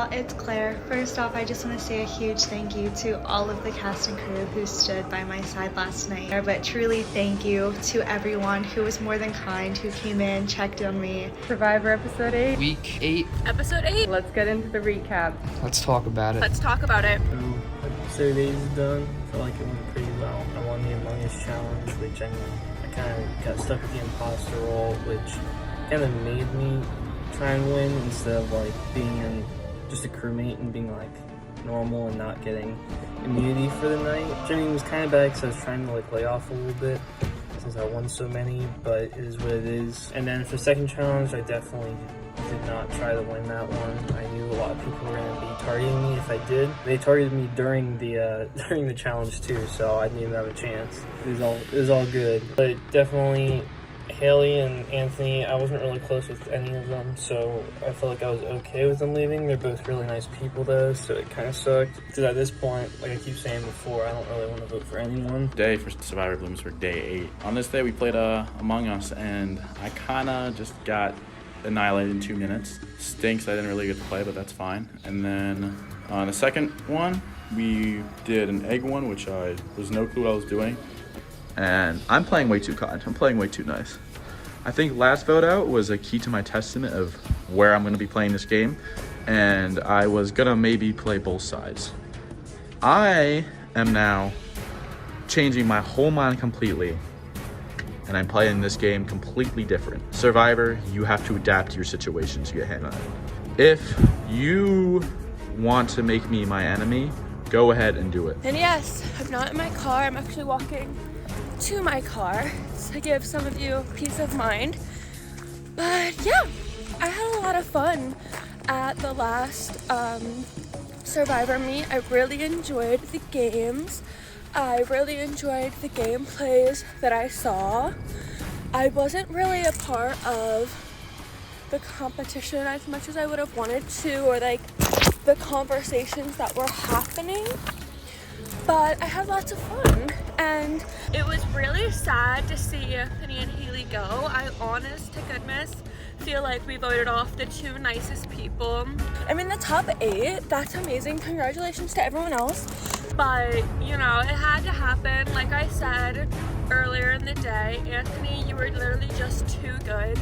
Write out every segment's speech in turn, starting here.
y'all, it's Claire. First off, I just want to say a huge thank you to all of the cast and crew who stood by my side last night. But truly thank you to everyone who was more than kind, who came in, checked on me. Survivor episode 8. Week 8. Episode 8. Let's get into the recap. Let's talk about it. Let's talk about it. So, episode 8 is done. I feel like it went pretty well. I won the Among Us challenge, which I kind of got stuck with the imposter role, which kind of made me try and win instead of like being just a crewmate and being like normal and not getting immunity for the night. Which was kind of bad because I was trying to like lay off a little bit since I won so many, but it is what it is. And then for the second challenge, I definitely did not try to win that one. I knew a lot of people were going to be targeting me if I did. They targeted me during the challenge too, so I didn't even have a chance. It was all good, but definitely Haley and Anthony, I wasn't really close with any of them, so I felt like I was okay with them leaving. They're both really nice people though, so it kind of sucked. Because at this point, like I keep saying before, I don't really want to vote for anyone. Day for Survivor Bloomsburg, day 8. On this day, we played Among Us, and I kind of just got annihilated in 2 minutes. Stinks, I didn't really get to play, but that's fine. And then on the second one, we did an egg one, which I was no clue what I was doing. And I'm playing way too kind. I'm playing way too nice. I think last vote out was a key to my testament of where I'm going to be playing this game, and I was going to maybe play both sides. I am now changing my whole mind completely, and I'm playing this game completely different. Survivor, you have to adapt to your situation to get handled. If you want to make me my enemy, go ahead and do it. And yes, I'm not in my car. I'm actually walking to my car to give some of you peace of mind. But yeah, I had a lot of fun at the last Survivor meet. I really enjoyed the games. I really enjoyed the gameplays that I saw. I wasn't really a part of the competition as much as I would have wanted to, or like the conversations that were happening. But I had lots of fun, and it was really sad to see Anthony and Haley go. I honest to goodness feel like we voted off the 2 nicest people. I'm in the top 8, that's amazing, congratulations to everyone else. But, you know, it had to happen. Like I said earlier in the day, Anthony, you were literally just too good.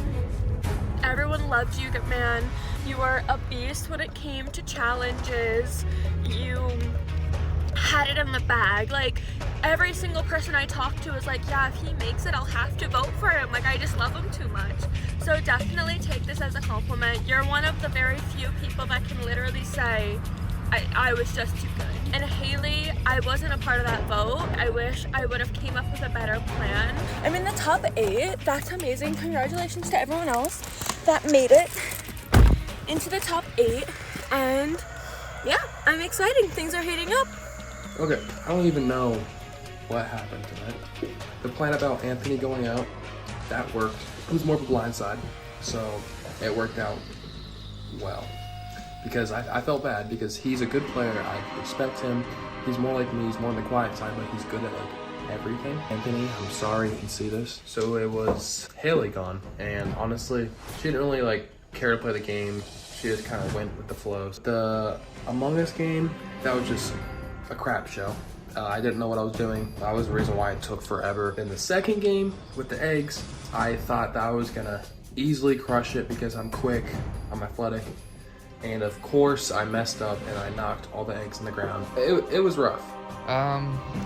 Everyone loved you, man. You were a beast when it came to challenges. You had it in the bag. Like, every single person I talked to was like, yeah, if he makes it, I'll have to vote for him. Like, I just love him too much. So definitely take this as a compliment. You're one of the very few people that can literally say, I was just too good. And Haley, I wasn't a part of that vote. I wish I would have came up with a better plan. I'm in the top 8. That's amazing. Congratulations to everyone else that made it into the top 8. And yeah, I'm excited. Things are heating up. Okay, I don't even know what happened tonight. The plan about Anthony going out, that worked. It was more of a blindside, so it worked out well. Because I felt bad, because he's a good player, I respect him. He's more like me, he's more on the quiet side, but he's good at like everything. Anthony, I'm sorry you can see this. So it was Haley gone, and honestly, she didn't really like care to play the game. She just kind of went with the flow. The Among Us game, that was just a crap show. I didn't know what I was doing. That was the reason why it took forever. In the second game with the eggs, I thought that I was gonna easily crush it because I'm quick, I'm athletic. And of course I messed up and I knocked all the eggs in the ground. It was rough.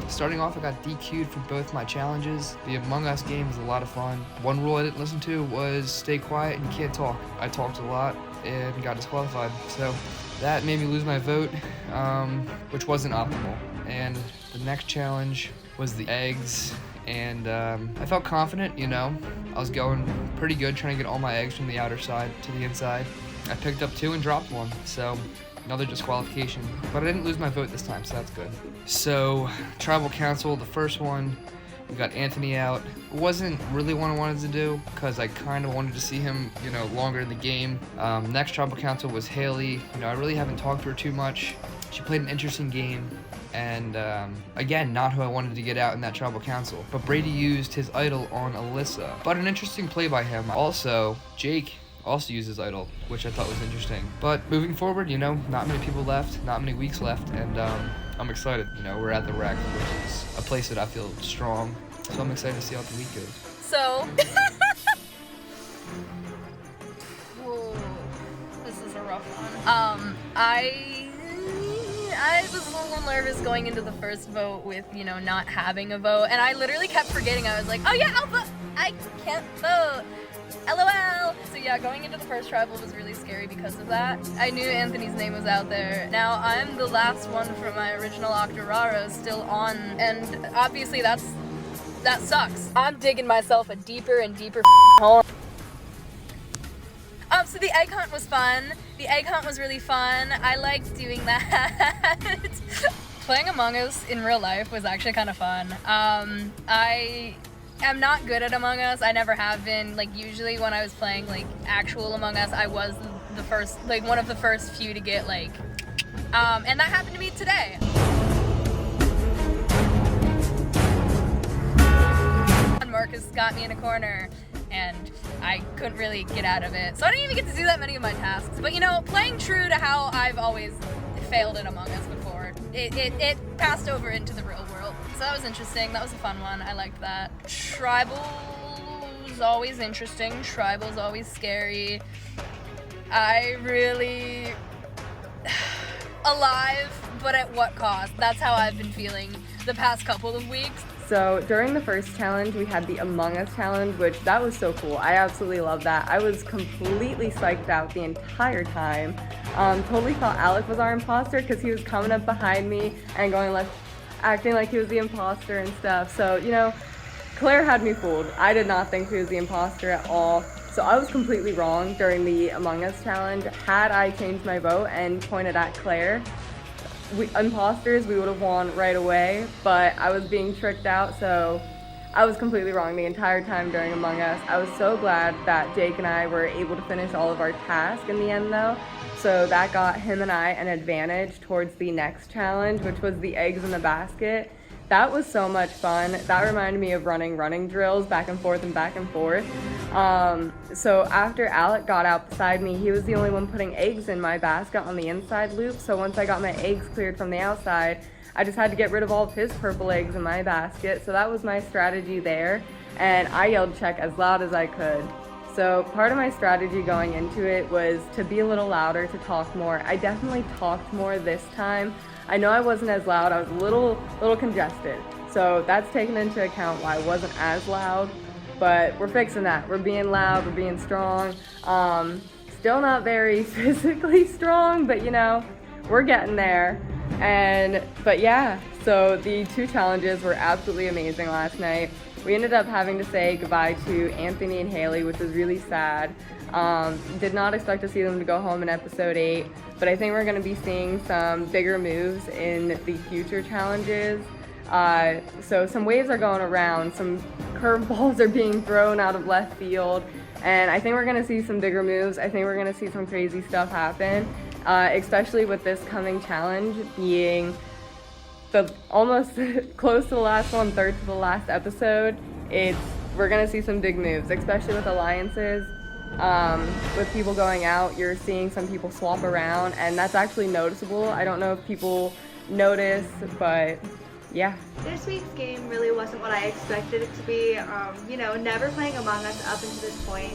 Starting off, I got DQ'd for both my challenges. The Among Us game was a lot of fun. One rule I didn't listen to was stay quiet and you can't talk. I talked a lot and got disqualified. So that made me lose my vote, which wasn't optimal. And the next challenge was the eggs. And I felt confident, you know. I was going pretty good trying to get all my eggs from the outer side to the inside. I picked up 2 and dropped 1, so another disqualification. But I didn't lose my vote this time, so that's good. So, Tribal Council, the first one, we got Anthony out. It wasn't really what I wanted to do, because I kind of wanted to see him, you know, longer in the game. Next Tribal Council was Haley. You know, I really haven't talked to her too much. She played an interesting game, and again, not who I wanted to get out in that Tribal Council. But Brady used his idol on Alyssa. But an interesting play by him. Also, Jake also used as idol, which I thought was interesting. But moving forward, not many people left, not many weeks left, and I'm excited. We're at the rec, which is a place that I feel strong, so I'm excited to see how the week goes. So, Ooh, this is a rough one. I was a little nervous going into the first vote with, not having a vote, and I literally kept forgetting. I was like, oh yeah, I'll vote. I can't vote. LOL. So yeah, going into the first tribal was really scary because of that. I knew Anthony's name was out there. Now I'm the last one from my original Octorara still on, and obviously that sucks. I'm digging myself a deeper and deeper hole. So the egg hunt was fun. The egg hunt was really fun. I liked doing that. Playing Among Us in real life was actually kind of fun. I am not good at Among Us. I never have been. Like, usually when I was playing like actual Among Us, I was the first, like one of the first few to get like, and that happened to me today. Marcus got me in a corner and I couldn't really get out of it. So I didn't even get to do that many of my tasks. But playing true to how I've always failed at Among Us before, it passed over into the real world. So that was interesting. That was a fun one. I liked that. Tribal's always interesting. Tribal's always scary. I really... alive, but at what cost? That's how I've been feeling the past couple of weeks. So during the first challenge, we had the Among Us challenge, which that was so cool. I absolutely love that. I was completely psyched out the entire time. Totally thought Alec was our imposter because he was coming up behind me and going like, acting like he was the imposter and stuff. So, Claire had me fooled. I did not think he was the imposter at all. So I was completely wrong during the Among Us challenge. Had I changed my vote and pointed at Claire, imposters, we would have won right away, but I was being tricked out, so I was completely wrong the entire time during Among Us. I was so glad that Jake and I were able to finish all of our tasks in the end though, so that got him and I an advantage towards the next challenge, which was the eggs in the basket. That was so much fun. That reminded me of running drills back and forth and back and forth. So after Alec got out beside me, he was the only one putting eggs in my basket on the inside loop. So once I got my eggs cleared from the outside, I just had to get rid of all of his purple eggs in my basket. So that was my strategy there. And I yelled check as loud as I could. So part of my strategy going into it was to be a little louder, to talk more. I definitely talked more this time. I know I wasn't as loud, I was a little congested. So that's taken into account why I wasn't as loud, but we're fixing that. We're being loud, we're being strong. Still not very physically strong, but we're getting there. But yeah, so the two challenges were absolutely amazing last night. We ended up having to say goodbye to Anthony and Haley, which was really sad. Did not expect to see them to go home in episode 8, but I think we're going to be seeing some bigger moves in the future challenges. So some waves are going around, some curveballs are being thrown out of left field, and I think we're going to see some bigger moves. I think we're going to see some crazy stuff happen, especially with this coming challenge being the almost close to the last one, third to the last episode. We're going to see some big moves, especially with alliances. With people going out, you're seeing some people swap around, and that's actually noticeable. I don't know if people notice, but yeah. This week's game really wasn't what I expected it to be. Never playing Among Us up until this point.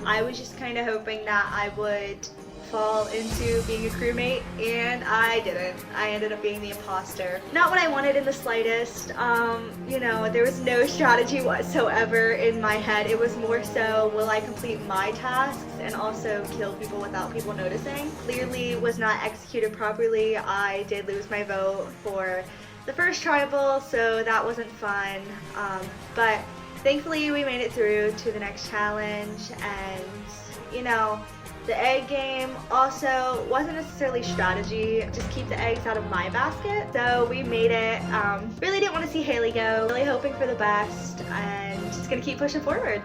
I was just kind of hoping that I would fall into being a crewmate, and I didn't. I ended up being the imposter. Not what I wanted in the slightest. There was no strategy whatsoever in my head. It was more so, will I complete my tasks and also kill people without people noticing? Clearly was not executed properly. I did lose my vote for the first tribal, so that wasn't fun. But thankfully we made it through to the next challenge, and the egg game also wasn't necessarily strategy, just keep the eggs out of my basket. So we made it. Really didn't want to see Haley go. Really hoping for the best and just gonna keep pushing forward.